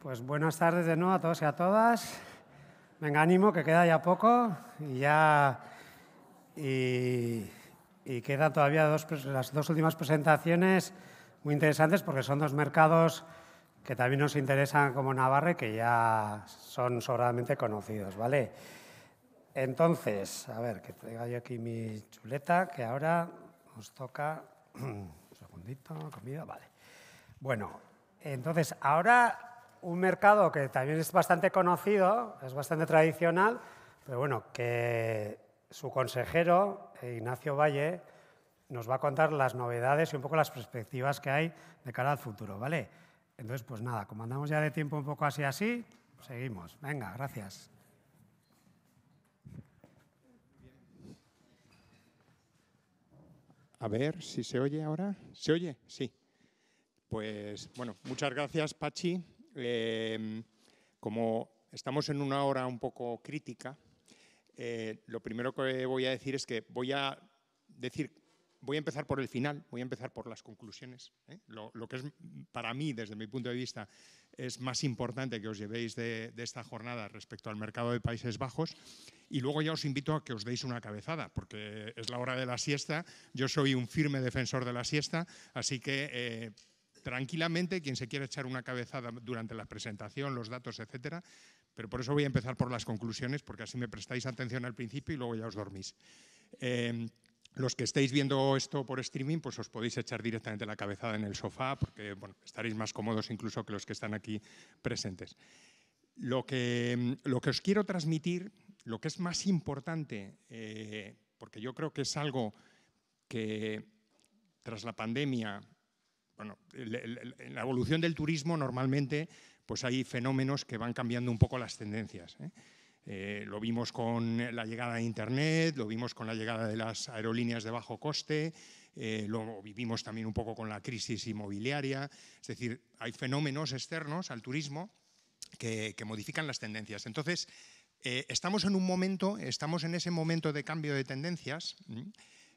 Pues buenas tardes de nuevo a todos y a todas. Venga, ánimo, que queda ya poco y quedan todavía las dos últimas presentaciones muy interesantes porque son dos mercados que también nos interesan como Navarra y que ya son sobradamente conocidos, ¿vale? Entonces, a ver, que traiga yo aquí mi chuleta, que ahora nos toca... Un segundito, comida, vale. Bueno, entonces ahora... Un mercado que también es bastante conocido, es bastante tradicional, pero bueno, que su consejero, Ignacio Valle, nos va a contar las novedades y un poco las perspectivas que hay de cara al futuro, ¿vale? Entonces, pues nada, como andamos ya de tiempo un poco así, seguimos. Venga, gracias. A ver si se oye ahora. ¿Se oye? Sí. Pues bueno, muchas gracias, Pachi. Como estamos en una hora un poco crítica, lo primero que voy a decir es que voy a empezar por el final, voy a empezar por las conclusiones. Lo que es para mí, desde mi punto de vista, es más importante que os llevéis de esta jornada respecto al mercado de Países Bajos. Y luego ya os invito a que os deis una cabezada, porque es la hora de la siesta. Yo soy un firme defensor de la siesta, así que tranquilamente, quien se quiera echar una cabezada durante la presentación, los datos, etcétera, pero por eso voy a empezar por las conclusiones, porque así me prestáis atención al principio y luego ya os dormís. Los que estéis viendo esto por streaming, pues os podéis echar directamente la cabezada en el sofá, porque bueno, estaréis más cómodos incluso que los que están aquí presentes. Lo que os quiero transmitir, lo que es más importante, porque yo creo que es algo que tras la pandemia, bueno, en la evolución del turismo normalmente pues hay fenómenos que van cambiando un poco las tendencias. Lo vimos con la llegada de Internet, lo vimos con la llegada de las aerolíneas de bajo coste, lo vivimos también un poco con la crisis inmobiliaria. Es decir, hay fenómenos externos al turismo que modifican las tendencias. Entonces, estamos en ese momento de cambio de tendencias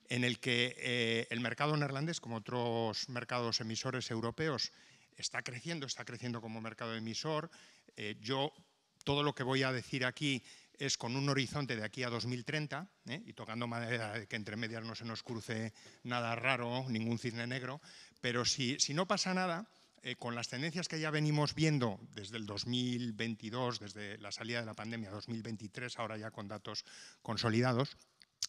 en el que el mercado neerlandés, como otros mercados emisores europeos, está creciendo como mercado emisor. Todo lo que voy a decir aquí es con un horizonte de aquí a 2030, y tocando madera de que entre medias no se nos cruce nada raro, ningún cisne negro, pero si no pasa nada, con las tendencias que ya venimos viendo desde el 2022, desde la salida de la pandemia, 2023, ahora ya con datos consolidados,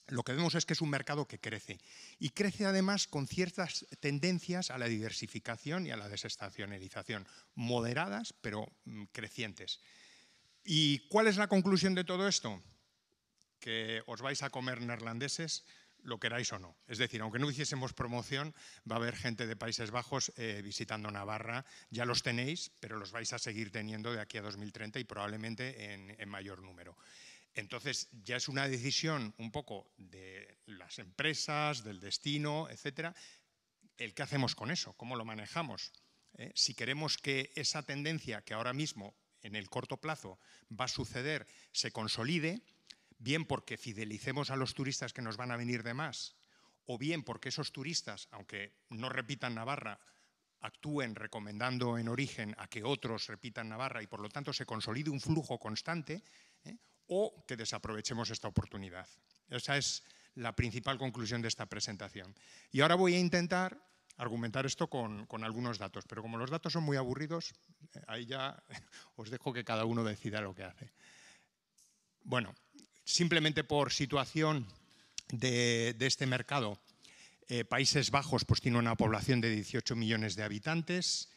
lo que vemos es que es un mercado que crece y crece además con ciertas tendencias a la diversificación y a la desestacionalización, moderadas pero crecientes. ¿Y cuál es la conclusión de todo esto? Que os vais a comer neerlandeses, lo queráis o no. Es decir, aunque no hiciésemos promoción, va a haber gente de Países Bajos visitando Navarra. Ya los tenéis, pero los vais a seguir teniendo de aquí a 2030 y probablemente en mayor número. Entonces, ya es una decisión un poco de las empresas, del destino, etcétera. El qué hacemos con eso, cómo lo manejamos. Si queremos que esa tendencia que ahora mismo, en el corto plazo, va a suceder, se consolide, bien porque fidelicemos a los turistas que nos van a venir de más, o bien porque esos turistas, aunque no repitan Navarra, actúen recomendando en origen a que otros repitan Navarra y por lo tanto se consolide un flujo constante, o que desaprovechemos esta oportunidad. Esa es la principal conclusión de esta presentación. Y ahora voy a intentar argumentar esto con algunos datos, pero como los datos son muy aburridos, ahí ya os dejo que cada uno decida lo que hace. Bueno, simplemente por situación de este mercado, Países Bajos pues tiene una población de 18 millones de habitantes,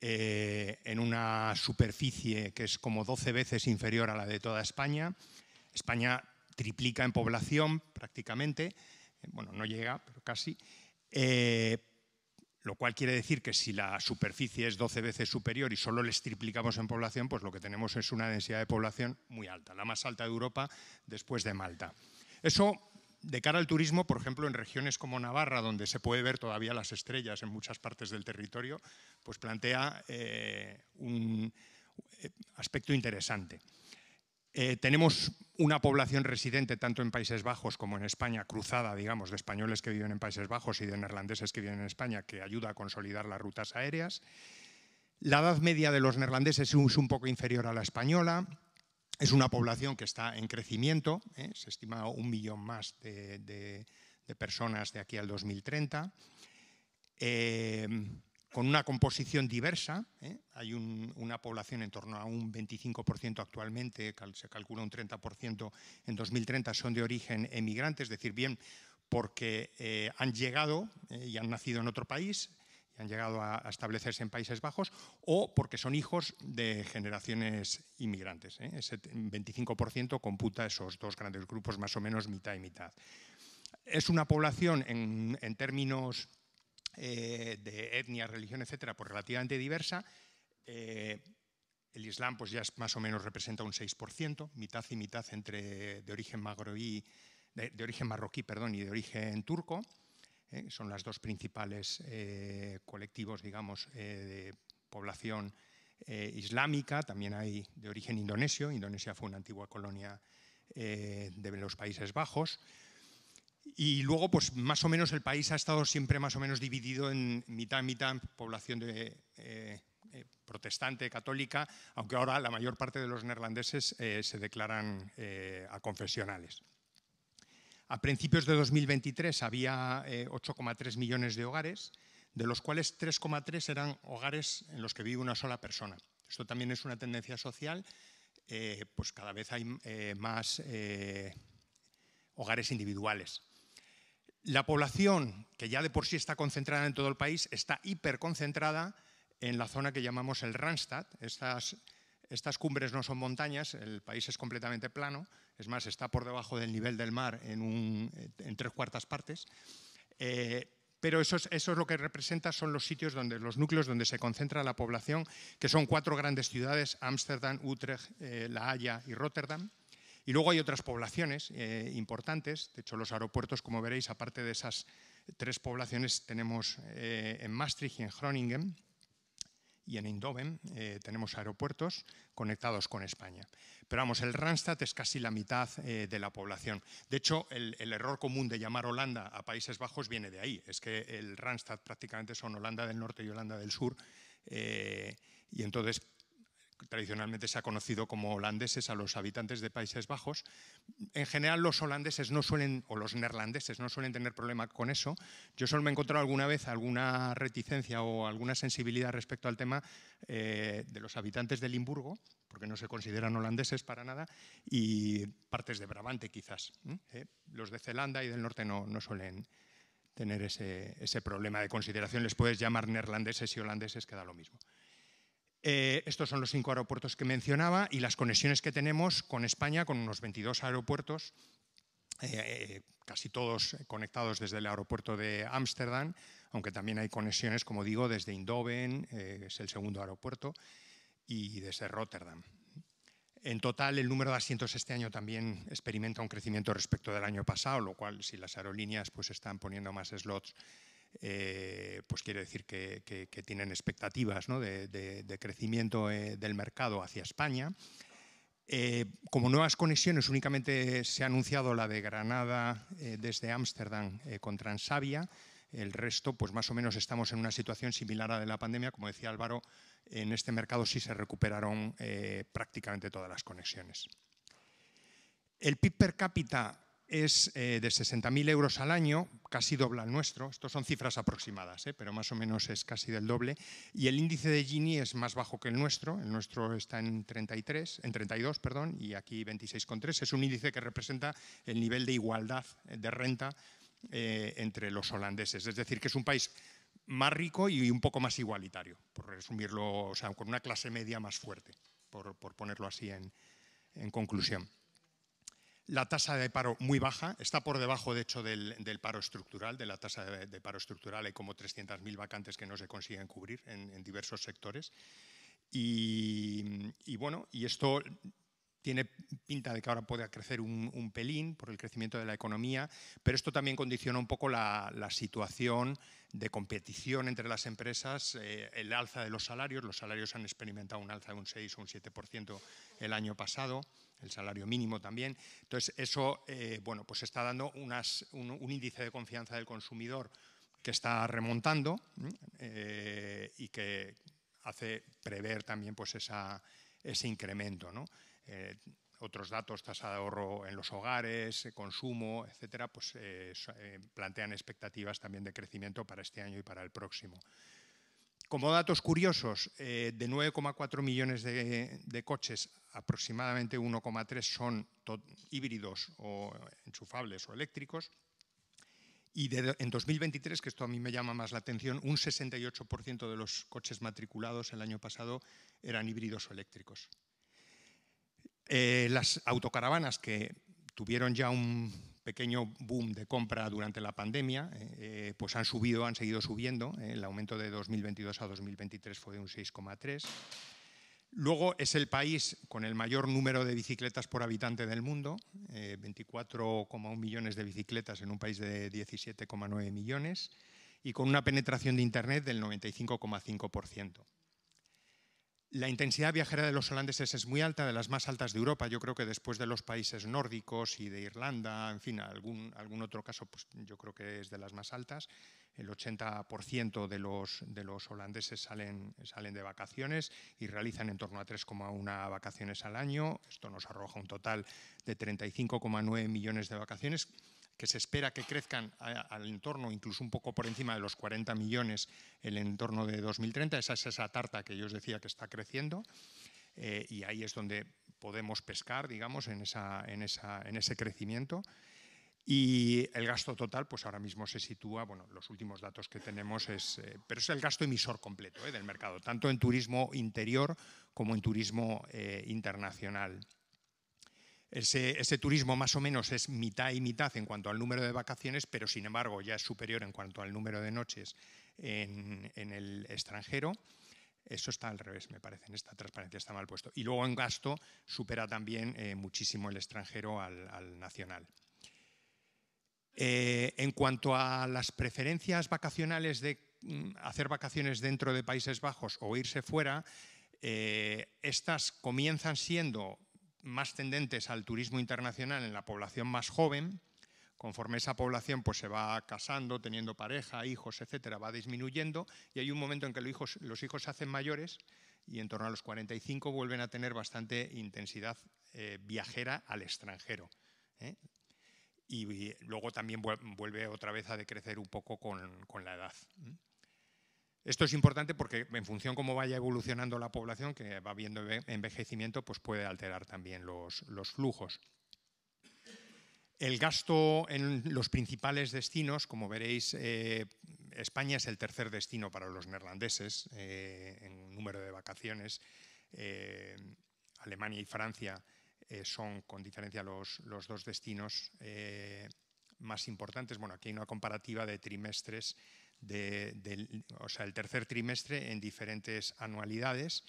en una superficie que es como 12 veces inferior a la de toda España. España triplica en población prácticamente, bueno, no llega, pero casi, lo cual quiere decir que si la superficie es 12 veces superior y solo les triplicamos en población, pues lo que tenemos es una densidad de población muy alta, la más alta de Europa después de Malta. Eso, de cara al turismo, por ejemplo, en regiones como Navarra, donde se puede ver todavía las estrellas en muchas partes del territorio, pues plantea un aspecto interesante. Tenemos una población residente tanto en Países Bajos como en España, cruzada, digamos, de españoles que viven en Países Bajos y de neerlandeses que viven en España, que ayuda a consolidar las rutas aéreas. La edad media de los neerlandeses es un poco inferior a la española. Es una población que está en crecimiento, se estima 1 millón más de personas de aquí al 2030, con una composición diversa. Hay una población en torno a un 25% actualmente, se calcula un 30% en 2030 son de origen emigrante, es decir, bien porque han llegado y han nacido en otro país, y han llegado a establecerse en Países Bajos, o porque son hijos de generaciones inmigrantes. Ese 25% computa esos dos grandes grupos, más o menos mitad y mitad. Es una población en términos de etnia, religión, etcétera, pues relativamente diversa. El Islam pues ya más o menos representa un 6%, mitad y mitad entre de origen marroquí, y de origen turco. Son las dos principales colectivos, digamos, de población islámica. También hay de origen indonesio. Indonesia fue una antigua colonia de los Países Bajos. Y luego, pues más o menos el país ha estado siempre más o menos dividido en mitad población protestante, católica, aunque ahora la mayor parte de los neerlandeses se declaran aconfesionales. A principios de 2023 había 8,3 millones de hogares, de los cuales 3,3 eran hogares en los que vive una sola persona. Esto también es una tendencia social, pues cada vez hay más hogares individuales. La población, que ya de por sí está concentrada en todo el país, está hiperconcentrada en la zona que llamamos el Randstad. Estas cumbres no son montañas, el país es completamente plano, es más, está por debajo del nivel del mar en 3/4 partes. Pero eso es lo que representa, son los sitios los núcleos donde se concentra la población, que son 4 grandes ciudades: Ámsterdam, Utrecht, La Haya y Rotterdam. Y luego hay otras poblaciones importantes. De hecho, los aeropuertos, como veréis, aparte de esas 3 poblaciones, tenemos en Maastricht y en Groningen y en Eindhoven tenemos aeropuertos conectados con España. Pero vamos, el Randstad es casi la mitad de la población. De hecho, el error común de llamar Holanda a Países Bajos viene de ahí. Es que el Randstad prácticamente son Holanda del Norte y Holanda del Sur. Y entonces tradicionalmente se ha conocido como holandeses a los habitantes de Países Bajos. En general los holandeses no suelen, o los neerlandeses no suelen tener problema con eso. Yo solo me he encontrado alguna vez alguna reticencia o alguna sensibilidad respecto al tema de los habitantes de Limburgo, porque no se consideran holandeses para nada, y partes de Brabante quizás. Los de Zelanda y del norte no suelen tener ese problema de consideración. Les puedes llamar neerlandeses y holandeses, que da lo mismo. Estos son los 5 aeropuertos que mencionaba y las conexiones que tenemos con España, con unos 22 aeropuertos, casi todos conectados desde el aeropuerto de Ámsterdam, aunque también hay conexiones, como digo, desde Eindhoven, es el segundo aeropuerto, y desde Rotterdam. En total, el número de asientos este año también experimenta un crecimiento respecto del año pasado, lo cual, si las aerolíneas pues, están poniendo más slots, pues quiere decir que tienen expectativas, ¿no?, de crecimiento del mercado hacia España. Como nuevas conexiones únicamente se ha anunciado la de Granada desde Ámsterdam con Transavia. El resto, pues más o menos estamos en una situación similar a la de la pandemia. Como decía Álvaro, en este mercado sí se recuperaron prácticamente todas las conexiones. El PIB per cápita es de 60.000 euros al año, casi dobla el nuestro. Estos son cifras aproximadas, pero más o menos es casi del doble. Y el índice de Gini es más bajo que el nuestro está en 32, y aquí 26,3. Es un índice que representa el nivel de igualdad de renta entre los holandeses. Es decir, que es un país más rico y un poco más igualitario, por resumirlo, o sea, con una clase media más fuerte, por ponerlo así en conclusión. La tasa de paro muy baja, está por debajo, de hecho, del paro estructural, de la tasa de paro estructural. Hay como 300.000 vacantes que no se consiguen cubrir en diversos sectores. Y bueno, y esto tiene pinta de que ahora pueda crecer un pelín por el crecimiento de la economía, pero esto también condiciona un poco la situación de competición entre las empresas, el alza de los salarios. Los salarios han experimentado un alza de un 6 o un 7% el año pasado, el salario mínimo también. Entonces, eso bueno, pues está dando un índice de confianza del consumidor que está remontando y que hace prever también pues, ese incremento, ¿no? Otros datos, tasa de ahorro en los hogares, consumo, etcétera, pues plantean expectativas también de crecimiento para este año y para el próximo. Como datos curiosos, de 9,4 millones de coches, aproximadamente 1,3 son híbridos o enchufables o eléctricos. Y en 2023, que esto a mí me llama más la atención, un 68% de los coches matriculados el año pasado eran híbridos o eléctricos. Las autocaravanas, que tuvieron ya un pequeño boom de compra durante la pandemia, pues han seguido subiendo. El aumento de 2022 a 2023 fue de un 6,3%. Luego es el país con el mayor número de bicicletas por habitante del mundo, 24,1 millones de bicicletas en un país de 17,9 millones y con una penetración de Internet del 95,5%. La intensidad viajera de los holandeses es muy alta, de las más altas de Europa. Yo creo que después de los países nórdicos y de Irlanda, en fin, algún otro caso, pues yo creo que es de las más altas. El 80% de los holandeses salen de vacaciones y realizan en torno a 3,1 vacaciones al año. Esto nos arroja un total de 35,9 millones de vacaciones, que se espera que crezcan al entorno, incluso un poco por encima de los 40 millones el entorno de 2030. Esa es esa tarta que yo os decía que está creciendo y ahí es donde podemos pescar, digamos, en ese crecimiento. Y el gasto total, pues ahora mismo se sitúa, bueno, los últimos datos que tenemos pero es el gasto emisor completo del mercado, tanto en turismo interior como en turismo internacional. Ese turismo más o menos es mitad y mitad en cuanto al número de vacaciones, pero sin embargo ya es superior en cuanto al número de noches en el extranjero. Eso está al revés, me parece, en esta transparencia está mal puesto. Y luego en gasto supera también muchísimo el extranjero al nacional. En cuanto a las preferencias vacacionales de hacer vacaciones dentro de Países Bajos o irse fuera, estas comienzan siendo más tendentes al turismo internacional en la población más joven. Conforme esa población pues, se va casando, teniendo pareja, hijos, etcétera, va disminuyendo y hay un momento en que los hijos se hacen mayores y en torno a los 45 vuelven a tener bastante intensidad viajera al extranjero. Y luego también vuelve otra vez a decrecer un poco con la edad. Esto es importante porque en función cómo vaya evolucionando la población, que va viendo envejecimiento, pues puede alterar también los flujos. El gasto en los principales destinos, como veréis, España es el tercer destino para los neerlandeses en número de vacaciones. Alemania y Francia son con diferencia los dos destinos más importantes. Bueno, aquí hay una comparativa de trimestres, o sea, el tercer trimestre en diferentes anualidades.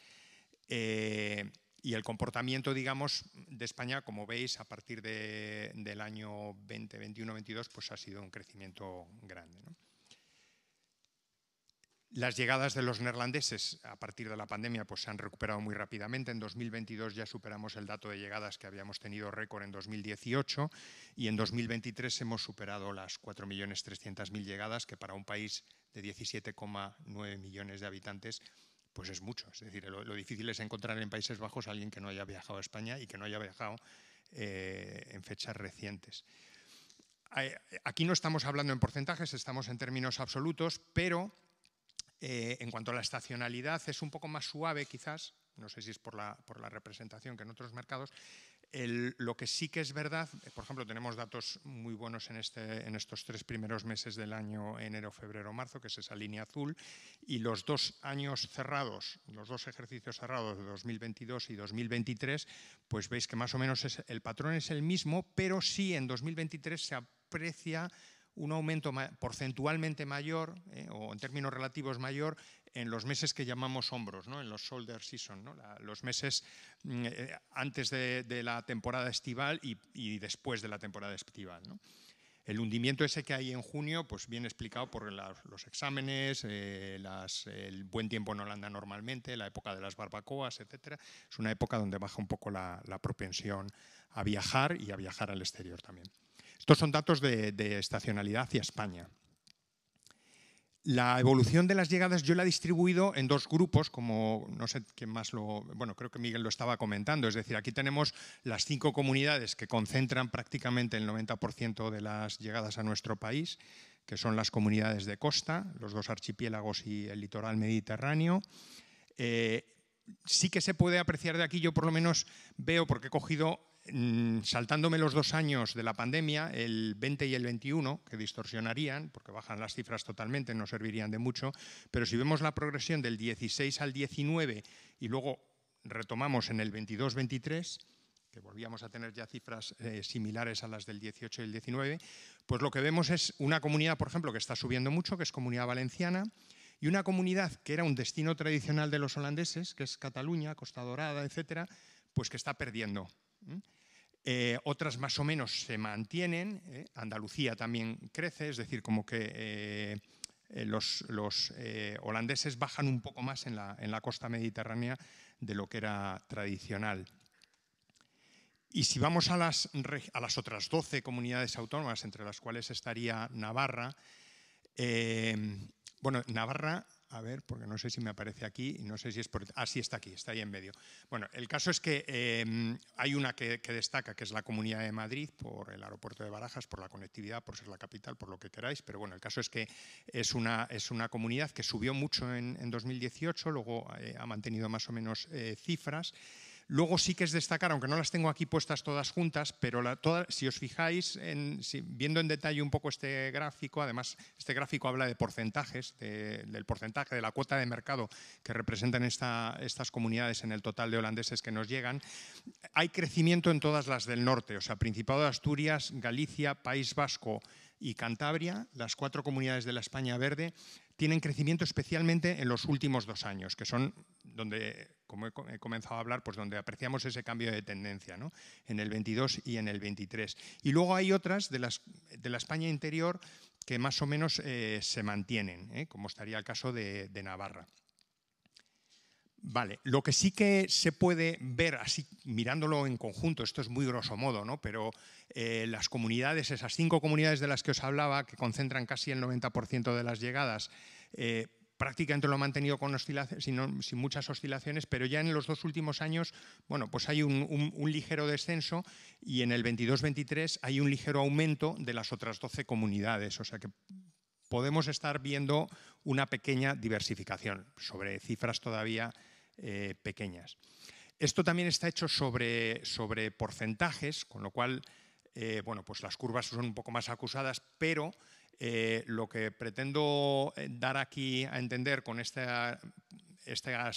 Y el comportamiento, digamos, de España, como veis, a partir del año 2021-22, pues ha sido un crecimiento grande, ¿no? Las llegadas de los neerlandeses a partir de la pandemia pues, se han recuperado muy rápidamente. En 2022 ya superamos el dato de llegadas que habíamos tenido récord en 2018 y en 2023 hemos superado las 4.300.000 llegadas, que para un país de 17,9 millones de habitantes pues es mucho. Es decir, lo difícil es encontrar en Países Bajos a alguien que no haya viajado a España y que no haya viajado en fechas recientes. Aquí no estamos hablando en porcentajes, estamos en términos absolutos, pero en cuanto a la estacionalidad es un poco más suave quizás, no sé si es por la representación que en otros mercados. Lo que sí que es verdad, por ejemplo, tenemos datos muy buenos en estos 3 primeros meses del año, enero, febrero, marzo, que es esa línea azul, y los 2 años cerrados, los 2 ejercicios cerrados de 2022 y 2023, pues veis que más o menos el patrón es el mismo, pero sí en 2023 se aprecia un aumento porcentualmente mayor o en términos relativos mayor en los meses que llamamos hombros, ¿no? En los shoulder season, ¿no? Los meses antes de la temporada estival y después de la temporada estival, ¿no? El hundimiento ese que hay en junio, pues bien explicado por los exámenes, el buen tiempo en Holanda normalmente, la época de las barbacoas, etcétera. Es una época donde baja un poco la propensión a viajar y a viajar al exterior también. Estos son datos de estacionalidad hacia España. La evolución de las llegadas yo la he distribuido en dos grupos, como no sé quién más bueno, creo que Miguel lo estaba comentando. Es decir, aquí tenemos las 5 comunidades que concentran prácticamente el 90% de las llegadas a nuestro país, que son las comunidades de costa, los 2 archipiélagos y el litoral mediterráneo. Sí que se puede apreciar de aquí, yo por lo menos veo, porque he cogido, saltándome los 2 años de la pandemia, el 20 y el 21, que distorsionarían, porque bajan las cifras totalmente, no servirían de mucho, pero si vemos la progresión del 16 al 19 y luego retomamos en el 22-23, que volvíamos a tener ya cifras similares a las del 18 y el 19, pues lo que vemos es una comunidad, por ejemplo, que está subiendo mucho, que es Comunidad Valenciana, y una comunidad que era un destino tradicional de los holandeses, que es Cataluña, Costa Dorada, etcétera, pues que está perdiendo. Otras más o menos se mantienen. Andalucía también crece, es decir, como que los holandeses bajan un poco más en la costa mediterránea de lo que era tradicional. Y si vamos a las otras 12 comunidades autónomas, entre las cuales estaría Navarra, bueno, Navarra, a ver, porque no sé si me aparece aquí, no sé si es por... Ah, sí, está aquí, está ahí en medio. Bueno, el caso es que hay una que destaca, que es la Comunidad de Madrid, por el aeropuerto de Barajas, por la conectividad, por ser la capital, por lo que queráis, pero bueno, el caso es que es una comunidad que subió mucho en 2018, luego ha mantenido más o menos cifras. Luego sí que es destacar, aunque no las tengo aquí puestas todas juntas, pero si os fijáis, viendo en detalle un poco este gráfico, además este gráfico habla de porcentajes, del porcentaje de la cuota de mercado que representan estas comunidades en el total de holandeses que nos llegan, hay crecimiento en todas las del norte, o sea, Principado de Asturias, Galicia, País Vasco y Cantabria, las 4 comunidades de la España verde, tienen crecimiento especialmente en los últimos 2 años, que son donde, como he comenzado a hablar, pues donde apreciamos ese cambio de tendencia, ¿no? En el 22 y en el 23. Y luego hay otras de la España interior que más o menos se mantienen, como estaría el caso de Navarra. Vale, lo que sí que se puede ver así mirándolo en conjunto, esto es muy grosso modo, ¿no? Pero las comunidades, esas 5 comunidades de las que os hablaba, que concentran casi el 90% de las llegadas, prácticamente lo han mantenido con sin muchas oscilaciones, pero ya en los 2 últimos años, bueno, pues hay un ligero descenso y en el 22-23 hay un ligero aumento de las otras 12 comunidades, o sea que podemos estar viendo una pequeña diversificación sobre cifras todavía pequeñas. Esto también está hecho sobre porcentajes, con lo cual, bueno, pues las curvas son un poco más acusadas, pero lo que pretendo dar aquí a entender con estas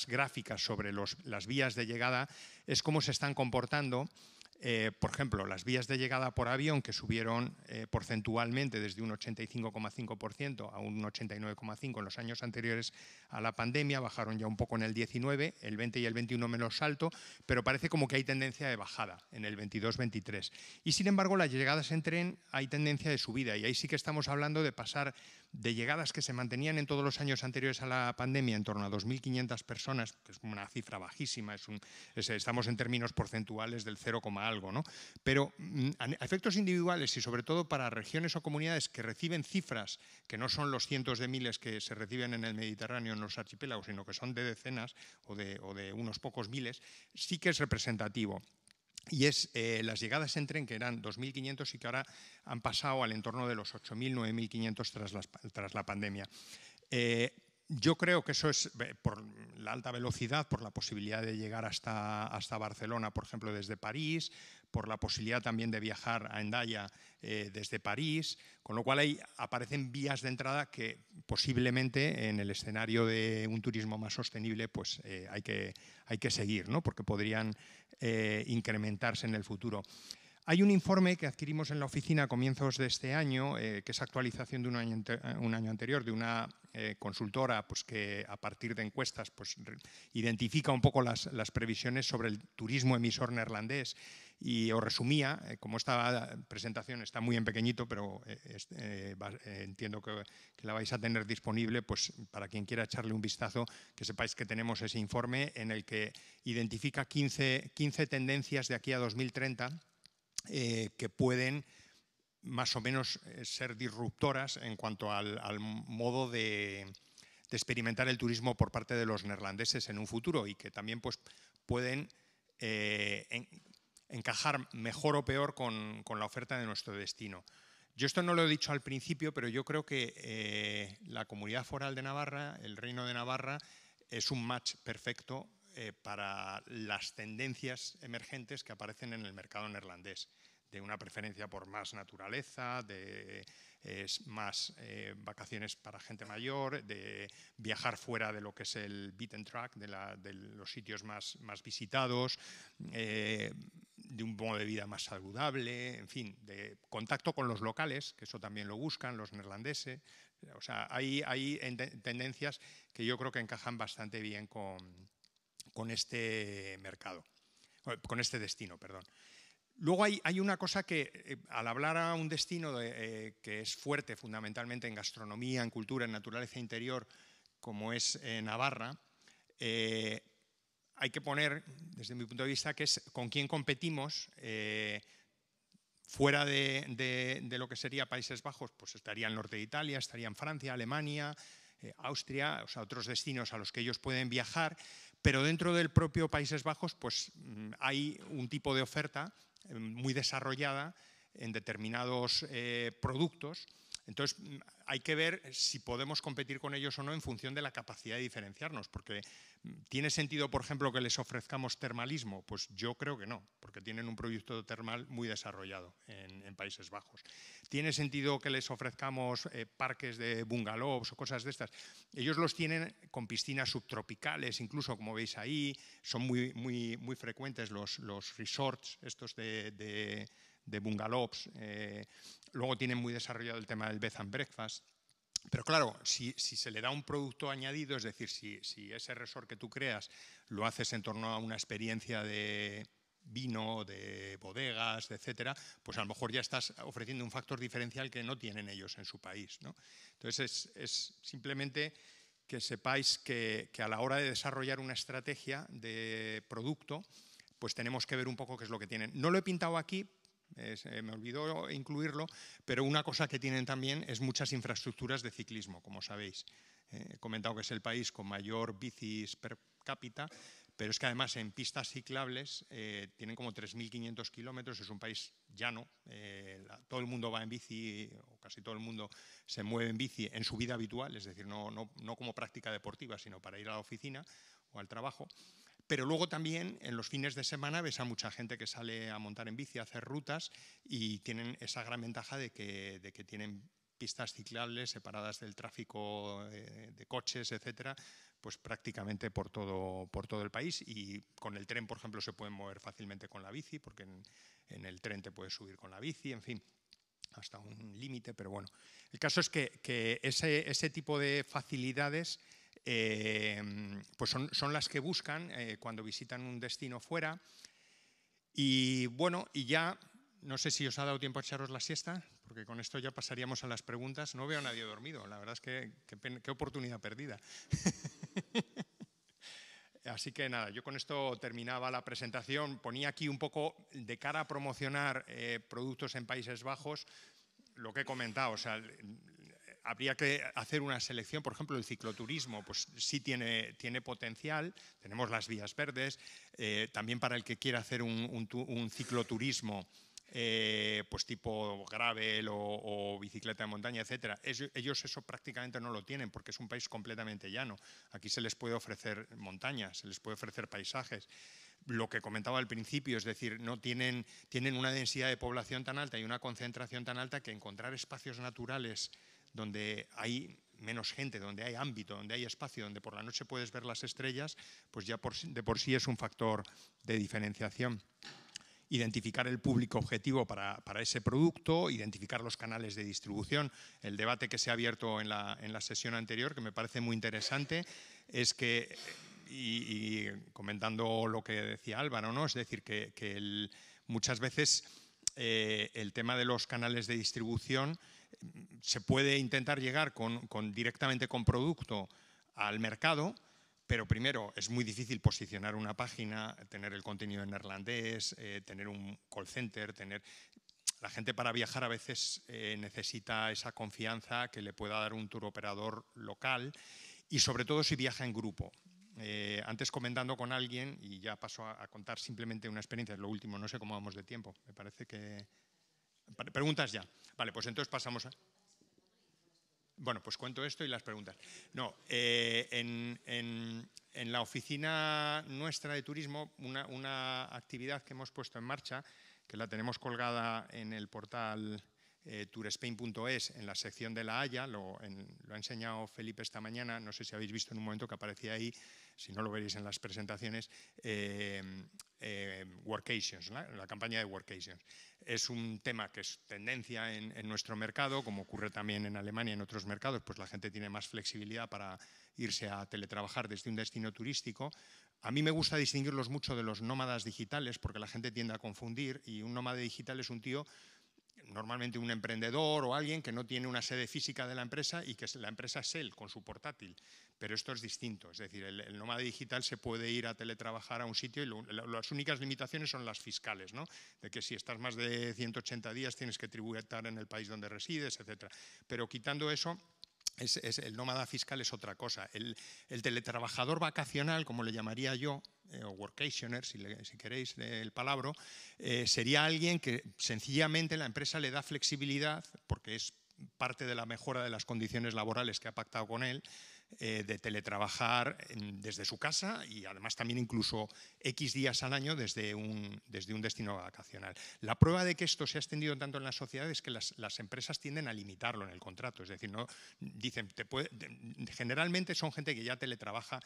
gráficas sobre las vías de llegada es cómo se están comportando. Por ejemplo, las vías de llegada por avión, que subieron porcentualmente desde un 85,5% a un 89,5% en los años anteriores a la pandemia, bajaron ya un poco en el 19, el 20 y el 21 menos alto, pero parece como que hay tendencia de bajada en el 22-23. Y sin embargo, las llegadas en tren hay tendencia de subida, y ahí sí que estamos hablando de pasar de llegadas que se mantenían en todos los años anteriores a la pandemia en torno a 2.500 personas, que es una cifra bajísima, estamos en términos porcentuales del 0, algo, ¿no? Pero a efectos individuales y sobre todo para regiones o comunidades que reciben cifras que no son los cientos de miles que se reciben en el Mediterráneo, en los archipiélagos, sino que son de decenas o de unos pocos miles, sí que es representativo. Y es las llegadas en tren, que eran 2.500 y que ahora han pasado al entorno de los 8.000, 9.500 tras la pandemia. Yo creo que eso es por la alta velocidad, por la posibilidad de llegar hasta Barcelona, por ejemplo, desde París, por la posibilidad también de viajar a Hendaya desde París, con lo cual ahí aparecen vías de entrada que posiblemente en el escenario de un turismo más sostenible pues hay que seguir, ¿no? Porque podrían incrementarse en el futuro. Hay un informe que adquirimos en la oficina a comienzos de este año, que es actualización de un año anterior, de una consultora pues, que a partir de encuestas pues, identifica un poco las previsiones sobre el turismo emisor neerlandés. Y os resumía, como esta presentación está muy en pequeñito, pero entiendo que la vais a tener disponible, pues para quien quiera echarle un vistazo, que sepáis que tenemos ese informe en el que identifica 15 tendencias de aquí a 2030 que pueden más o menos ser disruptoras en cuanto al modo de experimentar el turismo por parte de los neerlandeses en un futuro, y que también pues, pueden encajar mejor o peor con la oferta de nuestro destino. Yo esto no lo he dicho al principio, pero yo creo que la Comunidad Foral de Navarra, el Reino de Navarra, es un match perfecto para las tendencias emergentes que aparecen en el mercado neerlandés, de una preferencia por más naturaleza, de más vacaciones para gente mayor, de viajar fuera de lo que es el beaten track, de los sitios más visitados, de un modo de vida más saludable, en fin, de contacto con los locales, que eso también lo buscan los neerlandeses. O sea, hay tendencias que yo creo que encajan bastante bien con este mercado, con este destino, perdón. Luego hay una cosa que, al hablar a un destino que es fuerte fundamentalmente en gastronomía, en cultura, en naturaleza interior, como es Navarra, hay que poner, desde mi punto de vista, que es con quién competimos. Fuera de lo que sería Países Bajos, pues estaría el norte de Italia, estaría en Francia, Alemania, Austria, o sea, otros destinos a los que ellos pueden viajar, pero dentro del propio Países Bajos pues hay un tipo de oferta muy desarrollada en determinados productos. Entonces hay que ver si podemos competir con ellos o no en función de la capacidad de diferenciarnos, porque ¿tiene sentido, por ejemplo, que les ofrezcamos termalismo? Pues yo creo que no, porque tienen un proyecto termal muy desarrollado en Países Bajos. ¿Tiene sentido que les ofrezcamos parques de bungalows o cosas de estas? Ellos los tienen con piscinas subtropicales, incluso, como veis ahí, son muy frecuentes los resorts estos de bungalows. Luego tienen muy desarrollado el tema del bed and breakfast. Pero claro, si se le da un producto añadido, es decir, si ese resort que tú creas lo haces en torno a una experiencia de vino, de bodegas, etcétera, pues a lo mejor ya estás ofreciendo un factor diferencial que no tienen ellos en su país, ¿no? Entonces es simplemente que sepáis que a la hora de desarrollar una estrategia de producto, pues tenemos que ver un poco qué es lo que tienen. No lo he pintado aquí, me olvidó incluirlo, pero una cosa que tienen también es muchas infraestructuras de ciclismo, como sabéis. He comentado que es el país con mayor bicis per cápita, pero es que además en pistas ciclables tienen como 3.500 kilómetros, es un país llano, todo el mundo va en bici, o casi todo el mundo se mueve en bici en su vida habitual, es decir, no como práctica deportiva, sino para ir a la oficina o al trabajo. Pero luego también en los fines de semana ves a mucha gente que sale a montar en bici, a hacer rutas, y tienen esa gran ventaja de que tienen pistas ciclables separadas del tráfico de coches, etcétera, pues prácticamente por todo el país. Y con el tren, por ejemplo, se pueden mover fácilmente con la bici, porque en el tren te puedes subir con la bici, en fin, hasta un límite. Pero bueno, el caso es que ese tipo de facilidades pues son las que buscan cuando visitan un destino fuera. Y bueno, y ya no sé si os ha dado tiempo a echaros la siesta, porque con esto ya pasaríamos a las preguntas. No veo a nadie dormido, la verdad es que qué oportunidad perdida. Así que nada, yo con esto terminaba la presentación. Ponía aquí un poco de cara a promocionar productos en Países Bajos, lo que he comentado, o sea, habría que hacer una selección. Por ejemplo, el cicloturismo pues sí tiene potencial, tenemos las vías verdes, también para el que quiera hacer un cicloturismo pues tipo gravel o bicicleta de montaña, etcétera. Ellos eso prácticamente no lo tienen, porque es un país completamente llano. Aquí se les puede ofrecer montañas, se les puede ofrecer paisajes. Lo que comentaba al principio, es decir, no tienen una densidad de población tan alta y una concentración tan alta que encontrar espacios naturales donde hay menos gente, donde hay ámbito, donde hay espacio, donde por la noche puedes ver las estrellas, pues ya de por sí es un factor de diferenciación. Identificar el público objetivo para ese producto, identificar los canales de distribución. El debate que se ha abierto en la sesión anterior, que me parece muy interesante, es que, y comentando lo que decía Álvaro, ¿no? Es decir, que muchas veces el tema de los canales de distribución se puede intentar llegar directamente con producto al mercado, pero primero es muy difícil posicionar una página, tener el contenido en neerlandés, tener un call center, La gente para viajar a veces necesita esa confianza que le pueda dar un tour operador local y sobre todo si viaja en grupo. Antes comentando con alguien, y ya paso a contar simplemente una experiencia, es lo último, no sé cómo vamos de tiempo, me parece que... Preguntas ya. Vale, pues entonces pasamos a... Bueno, pues cuento esto y las preguntas. No, en la oficina nuestra de turismo, una actividad que hemos puesto en marcha, que la tenemos colgada en el portal tourspain.es, en la sección de La Haya, lo ha enseñado Felipe esta mañana, no sé si habéis visto en un momento que aparecía ahí, si no lo veréis en las presentaciones, Workations, la campaña de Workations. Es un tema que es tendencia en nuestro mercado, como ocurre también en Alemania y en otros mercados, pues la gente tiene más flexibilidad para irse a teletrabajar desde un destino turístico. A mí me gusta distinguirlos mucho de los nómadas digitales, porque la gente tiende a confundir, y un nómada digital es un tío, normalmente un emprendedor o alguien que no tiene una sede física de la empresa y que la empresa es él con su portátil, pero esto es distinto, es decir, el nómada digital se puede ir a teletrabajar a un sitio y las únicas limitaciones son las fiscales, ¿no? De que si estás más de 180 días tienes que tributar en el país donde resides, etcétera. Pero quitando eso, el nómada fiscal es otra cosa. El teletrabajador vacacional, como le llamaría yo, o workationer, si queréis el palabra, sería alguien que sencillamente la empresa le da flexibilidad, porque es parte de la mejora de las condiciones laborales que ha pactado con él, de teletrabajar desde su casa y además también incluso X días al año desde un destino vacacional. La prueba de que esto se ha extendido tanto en la sociedad es que las empresas tienden a limitarlo en el contrato, es decir, no dicen, generalmente son gente que ya teletrabaja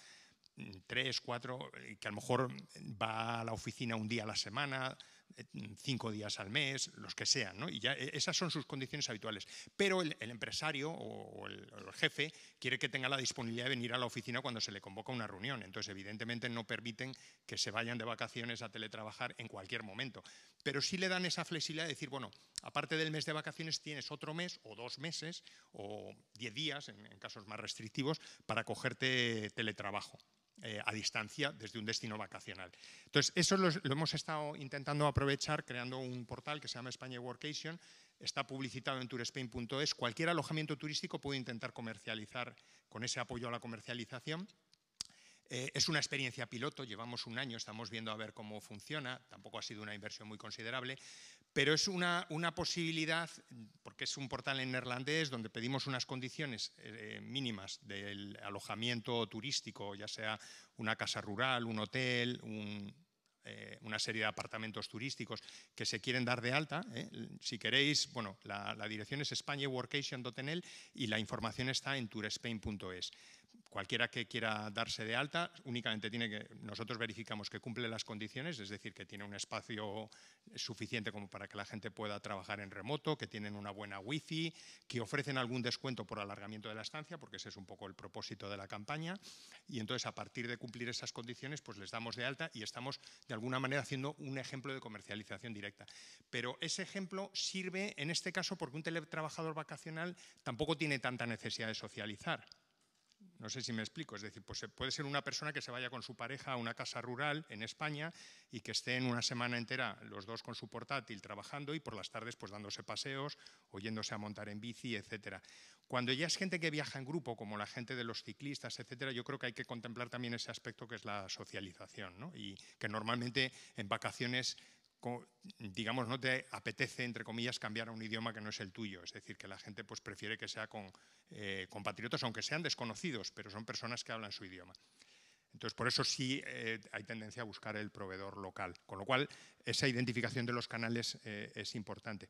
3, 4, que a lo mejor va a la oficina un día a la semana, 5 días al mes, los que sean, ¿no? Y ya esas son sus condiciones habituales. Pero el empresario o el jefe quiere que tenga la disponibilidad de venir a la oficina cuando se le convoca una reunión. Entonces, evidentemente, no permiten que se vayan de vacaciones a teletrabajar en cualquier momento. Pero sí le dan esa flexibilidad de decir, bueno, aparte del mes de vacaciones tienes otro mes o 2 meses o 10 días, en casos más restrictivos, para cogerte teletrabajo a distancia desde un destino vacacional. Entonces, eso lo hemos estado intentando aprovechar creando un portal que se llama España Workation, está publicitado en tourspain.es. Cualquier alojamiento turístico puede intentar comercializar con ese apoyo a la comercialización. Es una experiencia piloto, llevamos un año, estamos viendo a ver cómo funciona, tampoco ha sido una inversión muy considerable, pero es una posibilidad, porque es un portal en neerlandés donde pedimos unas condiciones mínimas del alojamiento turístico, ya sea una casa rural, un hotel, una serie de apartamentos turísticos que se quieren dar de alta. Si queréis, bueno, la dirección es españaworkation.nl y la información está en tourspain.es. Cualquiera que quiera darse de alta, únicamente nosotros verificamos que cumple las condiciones, es decir, que tiene un espacio suficiente como para que la gente pueda trabajar en remoto, que tienen una buena wifi, que ofrecen algún descuento por alargamiento de la estancia, porque ese es un poco el propósito de la campaña, y entonces a partir de cumplir esas condiciones, pues les damos de alta y estamos de alguna manera haciendo un ejemplo de comercialización directa. Pero ese ejemplo sirve en este caso porque un teletrabajador vacacional tampoco tiene tanta necesidad de socializar. No sé si me explico, es decir, pues puede ser una persona que se vaya con su pareja a una casa rural en España y que estén una semana entera los dos con su portátil trabajando y por las tardes pues dándose paseos o yéndose a montar en bici, etcétera. Cuando ya es gente que viaja en grupo, como la gente de los ciclistas, etcétera, yo creo que hay que contemplar también ese aspecto que es la socialización, ¿no? Y que normalmente en vacaciones, digamos, no te apetece, entre comillas, cambiar a un idioma que no es el tuyo. Es decir, que la gente pues prefiere que sea con compatriotas, aunque sean desconocidos, pero son personas que hablan su idioma. Entonces, por eso sí hay tendencia a buscar el proveedor local. Con lo cual, esa identificación de los canales es importante.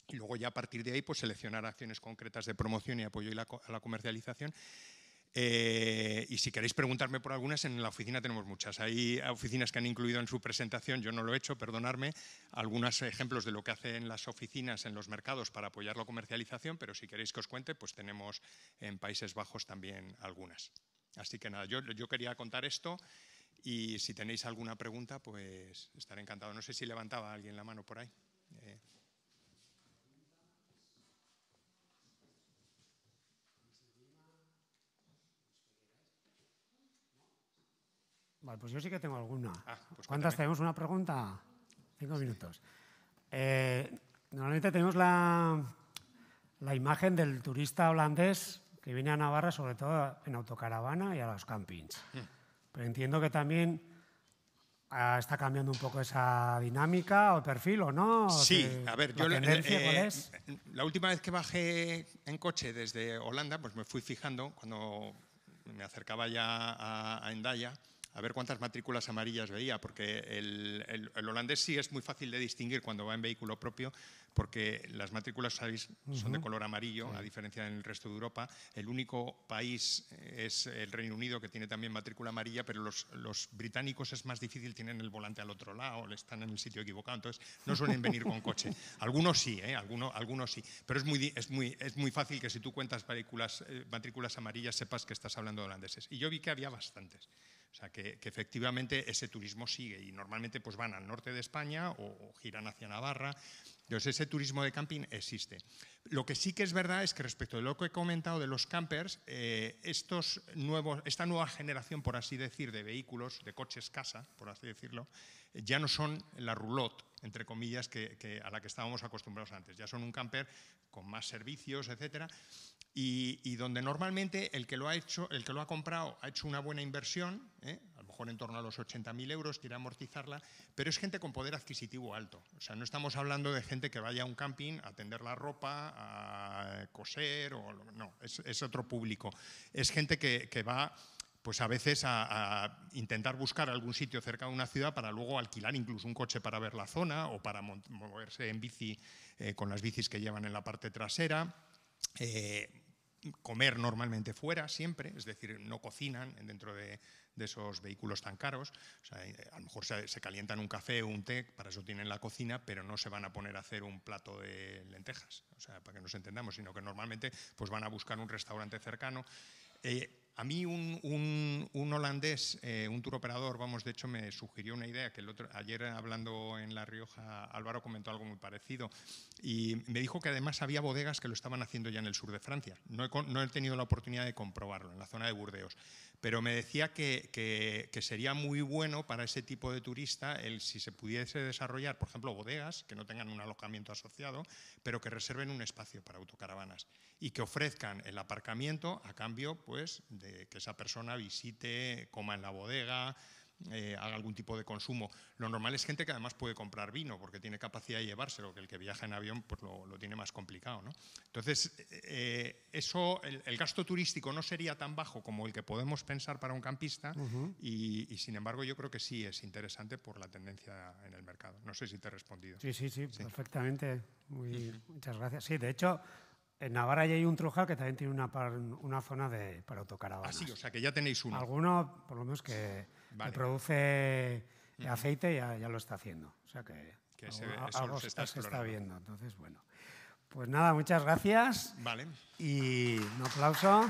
Y luego ya a partir de ahí, pues seleccionar acciones concretas de promoción y apoyo a la comercialización. Y si queréis preguntarme por algunas, en la oficina tenemos muchas. Hay oficinas que han incluido en su presentación, yo no lo he hecho, perdonadme, algunos ejemplos de lo que hacen las oficinas en los mercados para apoyar la comercialización, pero si queréis que os cuente, pues tenemos en Países Bajos también algunas. Así que nada, yo quería contar esto y si tenéis alguna pregunta, pues estaré encantado. No sé si levantaba alguien la mano por ahí. Vale, pues yo sí que tengo alguna. Pues ¿Cuántas tenemos? ¿Una pregunta? 5 minutos. Normalmente tenemos la imagen del turista holandés que viene a Navarra, sobre todo en autocaravana y a los campings. Pero entiendo que también está cambiando un poco esa dinámica o perfil, ¿o no? Sí, a ver, yo ¿cuál es? la última vez que bajé en coche desde Holanda, pues me fui fijando cuando me acercaba ya a Hendaya, a ver cuántas matrículas amarillas veía, porque el holandés sí es muy fácil de distinguir cuando va en vehículo propio, porque las matrículas, sabéis, son de color amarillo, a diferencia del resto de Europa. El único país es el Reino Unido, que tiene también matrícula amarilla, pero los británicos es más difícil, tienen el volante al otro lado, están en el sitio equivocado, entonces no suelen venir con coche. Algunos sí, algunos sí, pero es muy fácil que si tú cuentas matrículas amarillas sepas que estás hablando de holandeses. Y yo vi que había bastantes. O sea, que efectivamente ese turismo sigue y normalmente pues van al norte de España o giran hacia Navarra. Entonces ese turismo de camping existe. Lo que sí que es verdad es que respecto de lo que he comentado de los campers, esta nueva generación, por así decir, de vehículos, de coches casa, por así decirlo, ya no son la roulotte, entre comillas, a la que estábamos acostumbrados antes. Ya son un camper con más servicios, etcétera. Y donde normalmente el que lo ha comprado ha hecho una buena inversión, a lo mejor en torno a los 80.000 euros, quiere amortizarla, pero es gente con poder adquisitivo alto. O sea, no estamos hablando de gente que vaya a un camping a tender la ropa, a coser, no, es otro público. Es gente que va pues a veces a intentar buscar algún sitio cerca de una ciudad para luego alquilar incluso un coche para ver la zona o para moverse en bici con las bicis que llevan en la parte trasera. Comer normalmente fuera siempre, es decir, no cocinan dentro de esos vehículos tan caros. O sea, a lo mejor se calientan un café o un té, para eso tienen la cocina, pero no se van a poner a hacer un plato de lentejas, o sea, para que nos entendamos, sino que normalmente pues van a buscar un restaurante cercano. A mí un holandés, un turoperador, de hecho me sugirió una idea que ayer hablando en La Rioja, Álvaro comentó algo muy parecido y me dijo que además había bodegas que lo estaban haciendo ya en el sur de Francia. No he tenido la oportunidad de comprobarlo, en la zona de Burdeos, pero me decía que sería muy bueno para ese tipo de turista si se pudiese desarrollar, por ejemplo, bodegas que no tengan un alojamiento asociado, pero que reserven un espacio para autocaravanas y que ofrezcan el aparcamiento a cambio pues, de que esa persona visite, coma en la bodega, haga algún tipo de consumo. Lo normal es gente que además puede comprar vino porque tiene capacidad de llevárselo, que el que viaja en avión pues lo tiene más complicado, ¿no? Entonces, el gasto turístico no sería tan bajo como el que podemos pensar para un campista y sin embargo yo creo que sí es interesante por la tendencia en el mercado. No sé si te he respondido. Sí, perfectamente. Muchas gracias. Sí, de hecho, en Navarra ya hay un Trujal que también tiene una zona para autocaravanas. Ah, sí, o sea que ya tenéis uno. Alguno, por lo menos, que produce aceite ya lo está haciendo. O sea que algo se está viendo. Entonces, bueno. Pues nada, muchas gracias. Vale. Y un aplauso.